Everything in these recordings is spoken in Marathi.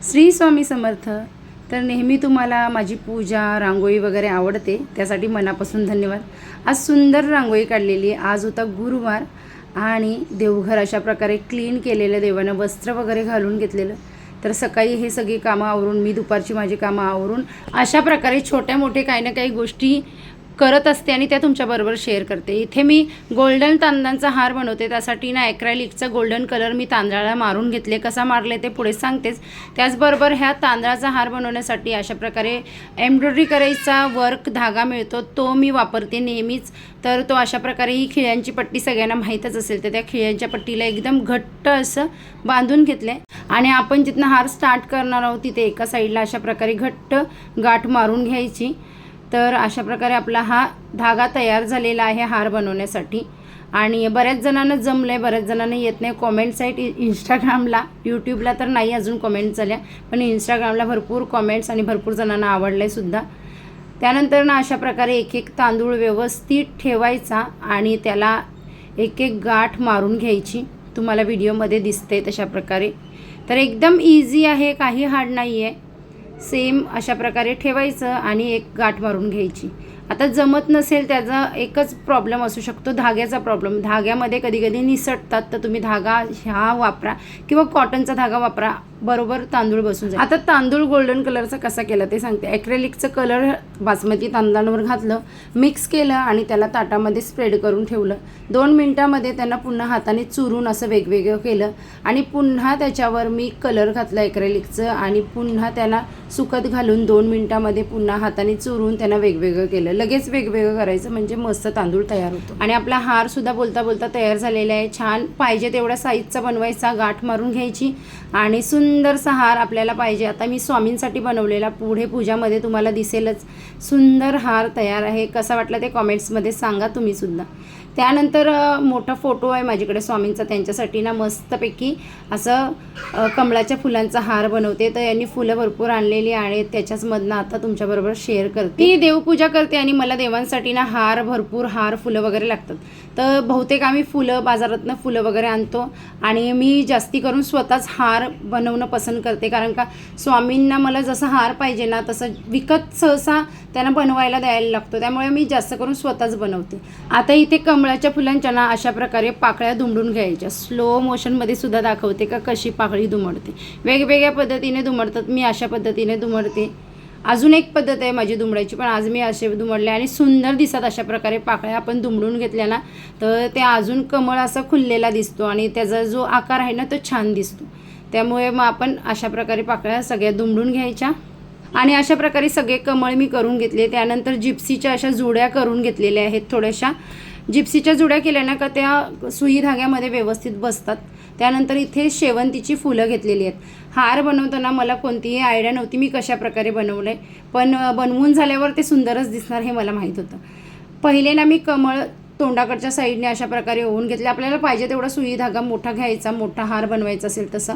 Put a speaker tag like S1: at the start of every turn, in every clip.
S1: श्री स्वामी समर्थ। तर नेहमी तुम्हाला माझी पूजा रांगोळी वगैरे आवडते, त्यासाठी मनापासून धन्यवाद। आज सुंदर रांगोळी काढलेली आहे। आज होता गुरुवार आणि देवघर अशा प्रकारे क्लीन केलेलं, देवानं वस्त्र वगैरे घालून घेतलेलं। तर सकाळी हे सगळी कामं आवरून मी दुपारची माझी कामं आवरून अशा प्रकारे छोट्या मोठे काही ना काही गोष्टी करत असते आणि त्या तुमच्याबरोबर शेअर करते। इथे मी गोल्डन तांदळांचा हार बनवते, त्यासाठी ना ॲक्रेलिकचा गोल्डन कलर मी तांदळाला मारून घेतले। कसा मारले ते पुढे सांगतेच। त्याचबरोबर ह्या तांदळाचा हार बनवण्यासाठी अशा प्रकारे एम्ब्रॉयडरी करायचा वर्क धागा मिळतो, तो मी वापरते नेहमीच। तर तो अशा प्रकारे ही खिळ्यांची पट्टी सगळ्यांना माहीतच असेल, तर त्या खिळ्यांच्या पट्टीला एकदम घट्ट असं बांधून घेतले आणि आपण जिथनं हार स्टार्ट करणार आहोत तिथे एका साईडला अशा प्रकारे घट्ट गाठ मारून घ्यायची। तर अशा प्रकारे आपला हा धागा तयार झालेला आहे हार बनवण्यासाठी। आणि बऱ्याच जणांना जमलं आहे, बऱ्याच जणांना येत नाही। कॉमेंट्स आहेत इंस्टाग्रामला, यूट्यूबला तर नाही अजून कॉमेंट्स झाल्या, पण इंस्टाग्रामला भरपूर कॉमेंट्स आणि भरपूर जणांना आवडलं आहे सुद्धा। त्यानंतर ना अशा प्रकारे एक एक तांदूळ व्यवस्थित ठेवायचा आणि त्याला एक एक गाठ मारून घ्यायची। तुम्हाला व्हिडिओमध्ये दिसते तशा प्रकारे। तर एकदम इझी आहे, काही हार्ड नाही आहे। सेम अशा प्रकारे ठेवायचं आणि एक गाठ मारून घ्यायची। आता जमत नसेल त्याचा एकच प्रॉब्लेम असू शकतो, धाग्याचा प्रॉब्लेम। धाग्यामध्ये कधी कधी निसटतात, तर तुम्ही धागा ह्या वापरा किंवा कॉटनचा धागा वापरा, बरोबर तांदूळ बसून जाईल। आता तांदूळ गोल्डन कलरचा कसा केला ते सांगते। ॲक्रेलिकचं कलर बासमती तांदळांवर घातलं, मिक्स केलं आणि त्याला ताटामध्ये स्प्रेड करून ठेवलं। 2 मिनटामध्ये त्यांना पुन्हा हाताने चुरून असं वेगवेगळं केलं आणि पुन्हा त्याच्यावर मी कलर घातला ॲक्रेलिकचं आणि पुन्हा त्याला सुकत घालून 2 मिनटामध्ये पुन्हा हाताने चुरून त्यांना वेगवेगळं केलं। लगेच वेगवेगळं करायचं म्हणजे मस्त तांदूळ तयार होतो। आणि आपला हार सुद्धा बोलता बोलता तयार झालेला आहे। छान पाहिजे तेवढ्या साईजचा बनवायचा, गाठ मारून घ्यायची आणि सुंदरसा हार आपल्याला पाहिजे। आता मी स्वामींसाठी बनवलेला, पुढे पूजामध्ये तुम्हाला दिसेलच, सुंदर हार तयार आहे। कसा वाटला ते कॉमेंट्समध्ये सांगा तुम्ही सुद्धा। त्यानंतर मोठा फोटो आहे माझ्याकडे स्वामींचा, त्यांच्यासाठी ना मस्तपैकी असं कमळाच्या फुलांचा हार बनवते। तर यांनी फुलं भरपूर आणलेली आणि त्याच्याचमधनं आता तुमच्याबरोबर शेअर करते। मी देवपूजा करते आणि मला देवांसाठी ना भरपूर हार फुलं वगैरे लागतात। तर बहुतेक आम्ही फुलं बाजारातनं फुलं वगैरे आणतो आणि मी जास्ती करून स्वतःच हार बनवणं पसंत करते, कारण का स्वामींना मला जसं हार पाहिजे ना तसं विकत सहसा त्यांना बनवायला द्यायला लागतो, त्यामुळे मी जास्त करून स्वतःच बनवते। आता इथे कमळाच्या फुलांच्या ना अशा प्रकारे पाकळ्या दुमडून घ्यायच्या। स्लो मोशनमध्ये सुद्धा दाखवते का कशी पाकळी दुमडते। वेगवेगळ्या पद्धतीने दुमडतात, मी अशा पद्धतीने दुमडते। अजून एक पद्धत आहे माझी दुमडायची, पण आज मी असे दुमडले आणि सुंदर दिसत अशा प्रकारे पाकळ्या आपण दुमडून घेतल्या ना, तर ते अजून कमळ असा खुललेला दिसतो आणि त्याचा जो आकार आहे ना तो छान दिसतो। त्यामुळे मग आपण अशा प्रकारे पाकळ्या सगळ्या दुमडून घ्यायच्या आणि अशा प्रकारे सगळे कमळ मी करून घेतले। त्यानंतर जिप्सीच्या अशा जुड्या करून घेतलेल्या आहेत। थोड्याशा जिप्सीच्या जुड्या केल्या ना का त्या सुई धाग्यामध्ये व्यवस्थित बसतात। त्यानंतर इथे शेवंतीची फुलं घेतलेली आहेत। हार बनवताना मला कोणतीही आयडिया नव्हती मी कशा प्रकारे बनवलं आहे, पण बनवून झाल्यावर ते सुंदरच दिसणार हे मला माहीत होतं। पहिले ना मी कमळ तोंडाकडच्या साईडने अशा प्रकारे ओवून घेतले। आपल्याला पाहिजे तेवढा सुई धागा मोठा घ्यायचा, मोठा हार बनवायचा असेल तसा,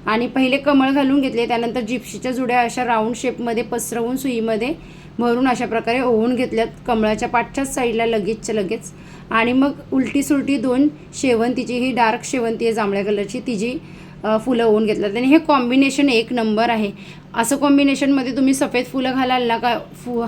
S1: आणि पहिले कमळ घालून घेतले। त्यानंतर जिप्सीच्या जुड्या अशा राऊंड शेपमध्ये पसरवून सुईमध्ये भरून अशा प्रकारे ओवून घेतल्यात कमळाच्या पाठच्याच साईडला लगेचच्या लगेच। आणि मग उलटी सुलटी 2 शेवंतीची, ही डार्क शेवंती आहे जांभळ्या कलरची, तिची फुलं ओवून घेतल्यात। आणि हे कॉम्बिनेशन एक नंबर आहे। असं कॉम्बिनेशनमध्ये तुम्ही सफेद फुलं घालाल ना का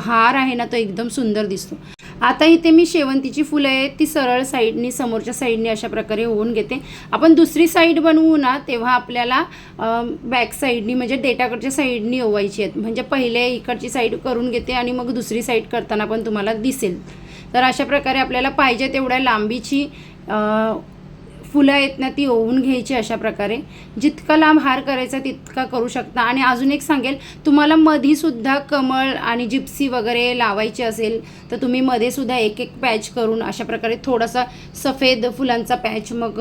S1: हार आहे ना तो एकदम सुंदर दिसतो। आता इथे मी शेवंतीची फुलं आहेत ती सरळ साईडनी समोरच्या साईडनी अशा प्रकारे ओवून घेते। आपण दुसरी साईड बनवू ना तेव्हा आपल्याला बॅक साईडनी म्हणजे डेटाकडच्या साईडनी ओवायची आहेत, म्हणजे पहिले इकडची साईड करून घेते आणि मग दुसरी साईड करताना पण तुम्हाला दिसेल। तर अशा प्रकारे आपल्याला पाहिजे तेवढ्या लांबीची फुलं आहेत ना ती ओवून घ्यायची अशा प्रकारे। जितका लांब हार करायचा तितका करू शकता। आणि अजून एक सांगेल, तुम्हाला मधीसुद्धा कमळ आणि जिप्सी वगैरे लावायची असेल तर तुम्ही मध्येसुद्धा एक एक पॅच करून अशा प्रकारे थोडासा सफेद फुलांचा पॅच, मग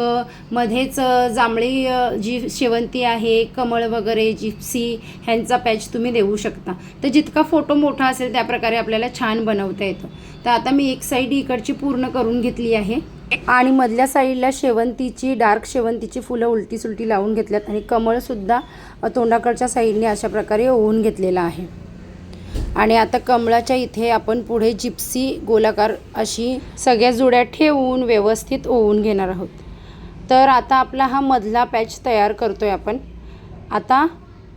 S1: मध्येच जांभळी जी शेवंती आहे, कमळ वगैरे, जिप्सी ह्यांचा पॅच तुम्ही देऊ शकता। तर जितका फोटो मोठा असेल त्याप्रकारे आपल्याला छान बनवता येतं। तर आता मी एक साईड इकडची पूर्ण करून घेतली आहे आणि मधल्या साईडला शेवंतीची, डार्क शेवंतीची फुलं उलटी सुलटी लावून घेतल्यात आणि कमळसुद्धा तोंडाकडच्या साईडने अशा प्रकारे ओवून घेतलेला आहे। आणि आता कमळाच्या इथे आपण पुढे जिप्सी गोलाकार अशी सगळ्या जुड्या ठेवून व्यवस्थित ओवून घेणार आहोत। तर आता आपला हा मधला पॅच तयार करतोय आपण। आता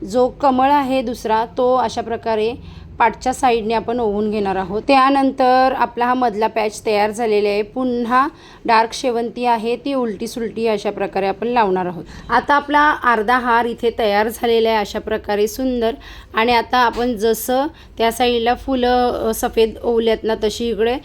S1: जो कमळ आहे दुसरा तो अशा प्रकारे पाठच्या साईडने आपण ओवून घेणार आहोत। त्यानंतर आपला हा मधला पॅच तयार झालेला आहे। पुन्हा डार्क शेवंती आहे ती उलटी सुलटी अशा प्रकारे आपण लावणार आहोत। आता आपला अर्धा हार इथे तयार झालेला आहे अशा प्रकारे सुंदर। आणि आता आपण जसं त्या साईडला फुलं सफेद ओवल्यात ना तशी इकडे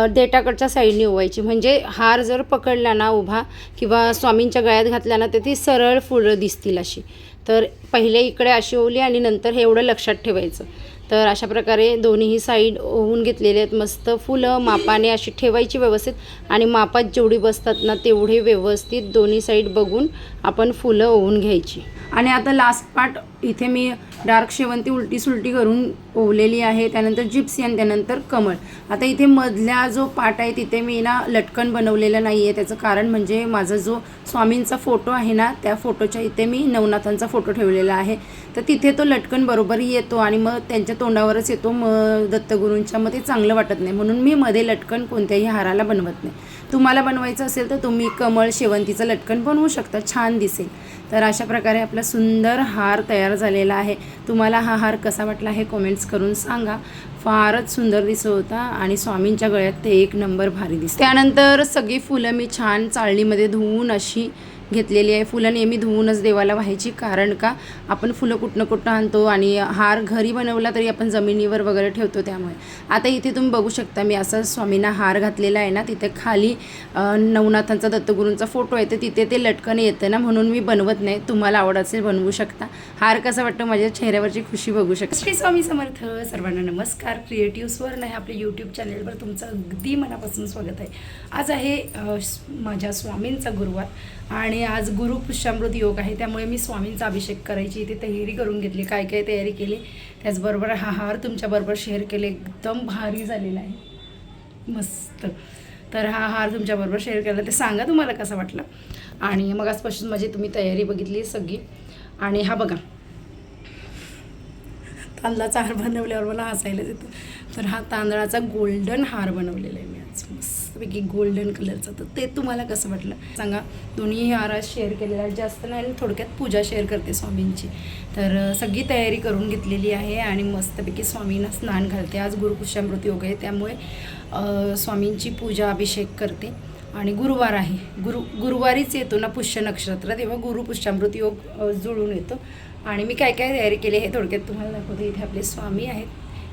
S1: देठाकडच्या साईडने ओवायची, म्हणजे हार जर पकडला ना उभा किंवा स्वामींच्या गळ्यात घातला ना तर ती सरळ फुलं दिसतील अशी। तर पहिले इकडे अशी ओवली आणि नंतर हे एवढं लक्षात ठेवायचं। तर अशा प्रकारे दोन्हीही साईड ओवून घेतलेले आहेत। मस्त फुलं मापाने अशी ठेवायची व्यवस्थित आणि मापात जेवढी बसतात ना तेवढे व्यवस्थित दोन्ही साईड बघून आपण फुलं ओवून घ्यायची। आणि आता लास्ट पार्ट इथे मी डार्क शेवंती उलटी सुलटी करून ओवलेली आहे, त्यानंतर जिप्सी आणि त्यानंतर कमळ। आता इथे मधल्या जो पार्ट आहे तिथे मी ना लटकन बनवलेलं नाही आहे। त्याचं कारण म्हणजे माझा जो स्वामींचा फोटो आहे ना त्या फोटोच्या इथे मी नवनाथांचा फोटो ठेवलेला आहे, तर तिथे तो लटकन बरोबर येतो आणि मग त्यांच्या तोंडावरच येतो मग दत्तगुरूंच्या, मग ते चांगलं वाटत नाही, म्हणून मी मध्ये लटकन कोणत्याही हाराला बनवत नाही। तुम्हाला बनवायचं असेल तर तुम्ही कमळ शेवंतीचं लटकन बनवू शकता, छान दिसेल। तर अशा प्रकारे आपला सुंदर हार तयार झालेला आहे। तुम्हाला हा हार कसा वाटला हे कमेंट्स करून सांगा। फारच सुंदर दिसत होता आणि स्वामींच्या गळ्यात ते एक नंबर भारी दिसतं। त्यानंतर सगळी फुलं मी छान चाळणीमध्ये धुवून अशी घेतलेली आहे। फुलं नेहमी धुवूनच देवाला व्हायची, कारण का आपण फुलं कुठनं आणतो आणि हार घरी बनवला तरी आपण जमिनीवर वगैरे ठेवतो, त्यामुळे। आता इथे तुम्ही बघू शकता मी असं स्वामींना हार घातलेला आहे ना, तिथे खाली नवनाथांचा दत्तगुरूंचा फोटो आहे, तर तिथे ते लटकन येतं ना, म्हणून मी बनवत नाही। तुम्हाला आवड असेल बनवू शकता। हार कसा वाटतो माझ्या चेहऱ्यावरची खुशी बघू शकता। श्री स्वामी समर्थ। सर्वांना नमस्कार। क्रिएटिव्ह स्वर्ण आहे आपल्या यूट्यूब चॅनेलवर तुमचं अगदी मनापासून स्वागत आहे। आज आहे माझ्या स्वामींचा गुरुवार आणि आज गुरु पुष्यामृत योग आहे, त्यामुळे मी स्वामींचा अभिषेक करायची इथे तयारी करून घेतली। काय काय तयारी केली त्याचबरोबर हा हार तुमच्याबरोबर शेअर केले, एकदम भारी झालेला आहे, मस्त। तर हा हार तुमच्याबरोबर शेअर केला, ते सांगा तुम्हाला कसा वाटला। आणि मग आजपासून माझी तुम्ही तयारी बघितली सगळी। आणि हा बघा तांदळाचा हार बनवल्यावर मला हसायला येतं, तर हा तांदळाचा गोल्डन हार बनवलेला आहे मी आज, मस्तपैकी गोल्डन कलरचा। तर ते तुम्हाला कसं वाटलं सांगा। दोन्ही हार शेअर केलेला आहे, जास्त नाही आणि थोडक्यात पूजा शेअर करते स्वामींची। तर सगळी तयारी करून घेतलेली आहे आणि मस्तपैकी स्वामींना स्नान घालते। आज गुरुपुष्यामृत योग आहे, त्यामुळे स्वामींची पूजा अभिषेक करते। आणि गुरुवार आहे, गुरुवारीच येतो ना पुष्य नक्षत्र, तेव्हा गुरुपुष्यामृत योग जुळून येतो। आणि मी काय काय तयारी केली हे थोडक्यात तुम्हाला दाखवते। इथे आपले स्वामी आहेत,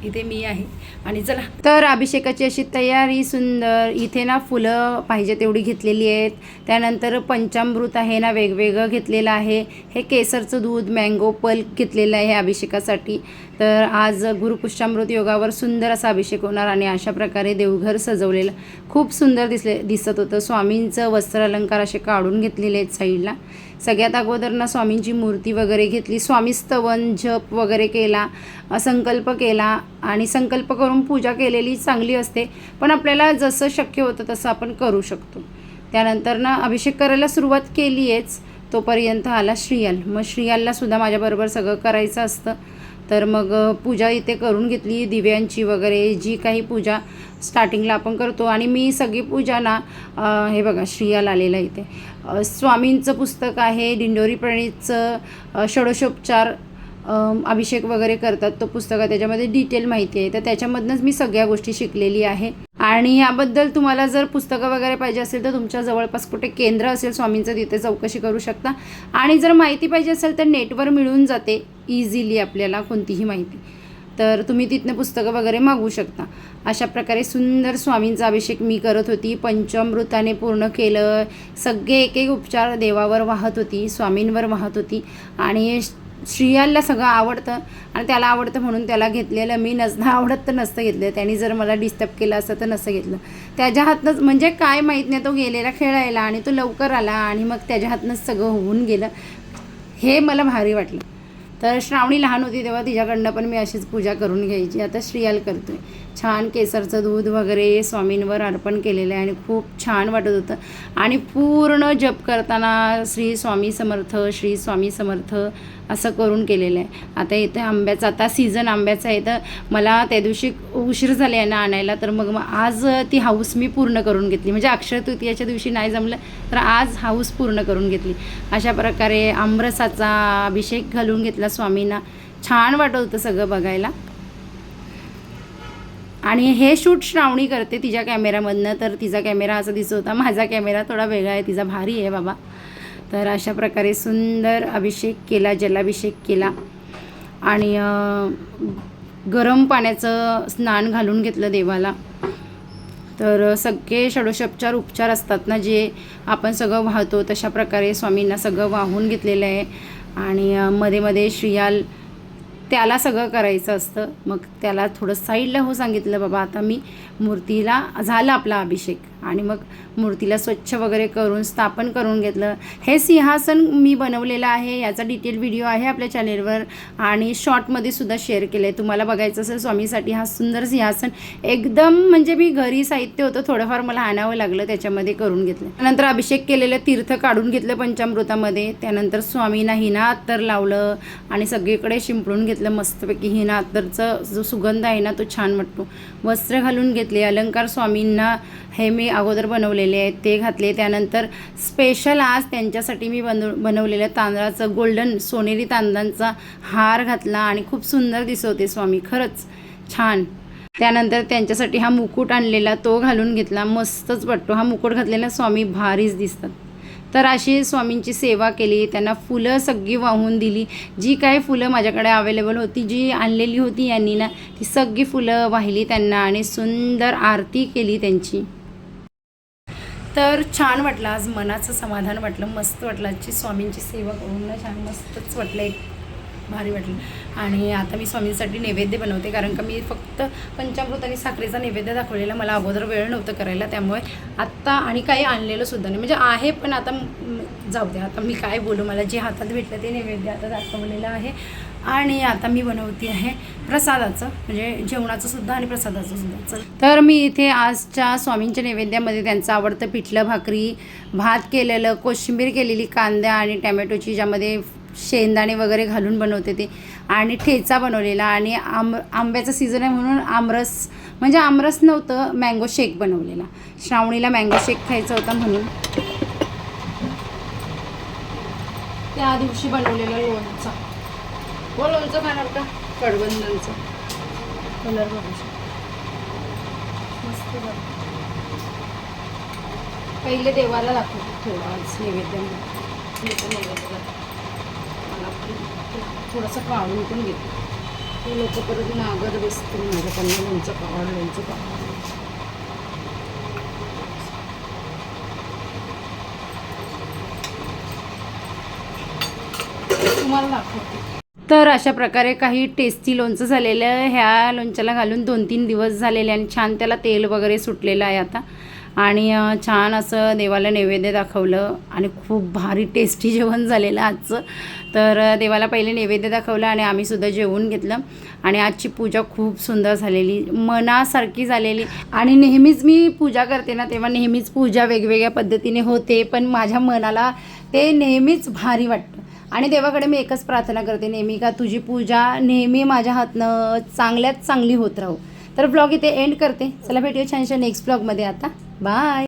S1: इथे मी आहे आणि चला। तर अभिषेकाची अशी तयारी सुंदर। इथे ना फुलं पाहिजे तेवढी घेतलेली आहेत। त्यानंतर पंचामृत आहे ना वेगवेगळं घेतलेलं आहे। हे केसरचं दूध मँगो पल्प घेतलेलं आहे अभिषेकासाठी। तर आज गुरुपुष्यामृत योगावर सुंदर असा अभिषेक होणार आणि अशा प्रकारे देवघर सजवलेलं खूप सुंदर दिसत होतं। स्वामींचं वस्त्र अलंकार असे काढून घेतलेले आहेत साईडला। सगळ्यात अगोदर ना स्वामींची मूर्ती वगैरे घेतली, स्वामी स्तवन जप वगैरे केला, संकल्प केला आणि संकल्प करून पूजा केलेली चांगली असते, पण आपल्याला जसं शक्य होतं तसं आपण करू शकतो। त्यानंतर ना अभिषेक करायला सुरुवात केली आहेच, तोपर्यंत आला श्रीयाल। मग श्रीयालला सुद्धा माझ्याबरोबर सगळं करायचं असतं, तर मग पूजा इथे करून घेतली, दिव्यांची वगैरे जी काही पूजा स्टार्टिंगला आपण करतो। आणि मी सगळी पूजा ना हे बघा श्रीयाल आलेला इथे स्वामींचं पुस्तक आहे, दिंडोरी प्रणीतचं षोडशोपचार अभिषेक वगैरे करतात तो पुस्तक आहे, त्याच्यामध्ये डिटेल माहिती आहे, तर त्याच्यामधनंच मी सगळ्या गोष्टी शिकलेली आहे। आणि याबद्दल तुम्हाला जर पुस्तकं वगैरे पाहिजे असेल तर तुमच्या जवळपास कुठे केंद्र असेल स्वामींचं तिथे चौकशी करू शकता। आणि जर माहिती पाहिजे असेल तर नेटवर मिळून जाते इझिली आपल्याला कोणतीही माहिती, तर तुम्ही तिथनं पुस्तकं वगैरे मागवू शकता। अशा प्रकारे सुंदर स्वामींचा अभिषेक मी करत होती, पंचामृताने पूर्ण केलं। सगळे एक एक उपचार देवावर वाहत होती, स्वामींवर वाहत होती। आणि श्रीयालला सगळं आवडतं आणि त्याला आवडतं म्हणून त्याला घेतलेलं मी, आवडत तर नसतं घेतलं, त्यांनी जर मला डिस्टर्ब केलं असतं तर नसतं घेतलं। त्याच्या हातनंच म्हणजे काय माहीत नाही, तो गेलेला खेळायला आणि तो लवकर आला आणि मग त्याच्या हातनंच सगळं होऊन गेलं, हे मला भारी वाटलं। तर श्रावणी लहान होती तेव्हा तिच्याकडनं पण मी अशीच पूजा करून घ्यायची। आता श्रीयाल करतोय, छान केसरचं दूध वगैरे स्वामींवर अर्पण केलेलं आहे आणि खूप छान वाटत होतं। आणि पूर्ण जप करताना श्री स्वामी समर्थ, श्री स्वामी समर्थ असं करून केलेलं आहे. आता इथे आंब्याचा आता सीझन आंब्याचा आहे, तर मला त्या दिवशी उशीर झाले आहे ना आणायला, तर मग आज ती हाऊस मी पूर्ण करून घेतली. म्हणजे अक्षय तृतीयाच्या दिवशी नाही जमलं तर आज हाऊस पूर्ण करून घेतली. अशा प्रकारे आमरसाचा अभिषेक घालून घेतला स्वामींना. छान वाटत होतं सगळं बघायला. आणि हे शूट श्रावणी करते तिच्या कॅमेरामधनं, तर तिचा कॅमेरा असा दिसत होता, माझा कॅमेरा थोडा वेगळा आहे, तिचा भारी आहे बाबा. तर अशा प्रकारे सुंदर अभिषेक केला, जलाभिषेक केला आणि गरम पाण्याचं स्नान घालून घेतलं देवाला. तर सगळे षडोषोपचार उपचार असतात ना, जे आपण सगळं वाहतो तशा प्रकारे स्वामींना सगळं वाहून घेतलेलं आहे. आणि मध्ये मध्ये श्रियाल त्याला सगळं करायचं असतं, मग त्याला थोडं साईडला हो सांगितलं, बाबा आता मी मूर्तीला झाला आपला अभिषेक, आणि मग मूर्तीला स्वच्छ वगैरे करून स्थापन करून घेतलं. हे सिंहासन मी बनवलेलं आहे, याचा डिटेल व्हिडिओ आहे आपल्या चॅनेलवर आणि शॉर्टमध्ये सुद्धा शेअर केलं आहे. तुम्हाला बघायचं असेल स्वामीसाठी हा सुंदर सिंहासन एकदम म्हणजे मी घरी साहित्य होतं थोडंफार मला आणावं लागलं, त्याच्यामध्ये करून घेतलं. त्यानंतर अभिषेक केलेलं तीर्थ काढून घेतलं पंचामृतामध्ये. त्यानंतर स्वामींना हिना अत्तर लावलं आणि सगळीकडे शिंपडून घेतलं मस्तपैकी. हिना अत्तरचा जो सुगंध आहे ना तो छान वाटतो. वस्त्र घालून घेतले, अलंकार स्वामींना हे मी अगोदर बनवलेले आहेत ते घातले. त्यानंतर स्पेशल आज त्यांच्यासाठी मी बनवलेलं तांदळाचं गोल्डन सोनेरी तांदळांचा हार घातला आणि खूप सुंदर दिसत होते स्वामी, खरंच छान. त्यानंतर त्यांच्यासाठी हा मुकुट आणलेला तो घालून घेतला, मस्तच वाटतो हा मुकुट घातलेला, स्वामी भारीच दिसतात. तर अशी स्वामींची सेवा केली, त्यांना फुलं सगळी वाहून दिली. जी काही फुलं माझ्याकडे अवेलेबल होती, जी आणलेली होती यांनी ना, ती सगळी फुलं वाहिली त्यांना आणि सुंदर आरती केली त्यांची. तर छान वाटलं, आज मनाचं समाधान वाटलं, मस्त वाटलं. आजची स्वामींची सेवा करून ना छान मस्तच वाटलं, एक भारी वाटलं. आणि आता मी स्वामींसाठी नैवेद्य बनवते, कारण का मी फक्त पंचामृत आणि साखरेचा नैवेद्य दाखवलेला, मला अगोदर वेळ नव्हतं करायला, त्यामुळे आत्ता आणि काही आणलेलं सुद्धा नाही, म्हणजे आहे पण आता जाऊ द्या, आता मी काय बोलू, मला जे हातात भेटलं ते नैवेद्य आता दाखवलेलं आहे. आणि आता मी बनवते आहे प्रसादाचं, म्हणजे जेवणाचं सुद्धा आणि प्रसादाचं सुद्धा. तर मी इथे आजच्या स्वामींच्या नैवेद्यामध्ये त्यांचं आवडतं पिठलं भाकरी, भात केलेलं, कोशिंबीर केलेली, कांदा आणि टॅमॅटोची, ज्यामध्ये शेंगदाणे वगैरे घालून बनवते ते, आणि ठेचा बनवलेला, आणि आंब्याचा सीझन आहे म्हणून आमरस, म्हणजे आमरस नव्हतं, मँगो शेक बनवलेला. श्रावणीला मँगो शेक खायचा होता म्हणून त्या दिवशी बनवलेलं लोणचं. हो, लोणचं खाणार का? कडबंदांचं कलर बघू शकतो, मस्त बघ. पहिले देवाला दाखवतो थोडं आज नैवेद्यामध्ये, नैवेद्याला मला थोडंसं काढून पण घेतो. ते लोक परत नागत बसतील माझ्याकडनं, लोणचं काढ, लोणचं काढ. तुम्हाला दाखवते. तर अशा प्रकारे काही टेस्टी लोणचं झालेलं आहे. ह्या लोणच्याला घालून 2-3 दिवस झालेले आणि छान त्याला तेल वगैरे सुटलेलं आहे आता. आणि छान असं देवाला नैवेद्य दाखवलं आणि खूप भारी टेस्टी जेवण झालेलं आजचं. तर देवाला पहिले नैवेद्य दाखवलं आणि आम्हीसुद्धा जेवून घेतलं. आणि आजची पूजा खूप सुंदर झालेली, मनासारखी झालेली. आणि नेहमीच मी पूजा करते ना, तेव्हा नेहमीच पूजा वेगवेगळ्या पद्धतीने होते, पण माझ्या मनाला ते नेहमीच भारी वाटतं. आणि देवाकडे मी एकच प्रार्थना करते नेहमी, का तुझी पूजा नेहमी माझ्या हातनं चांगल्यात चांगली होत राहू. तर ब्लॉग इथे एंड करते. चला भेटूया छानशा नेक्स्ट ब्लॉगमध्ये. आता बाय.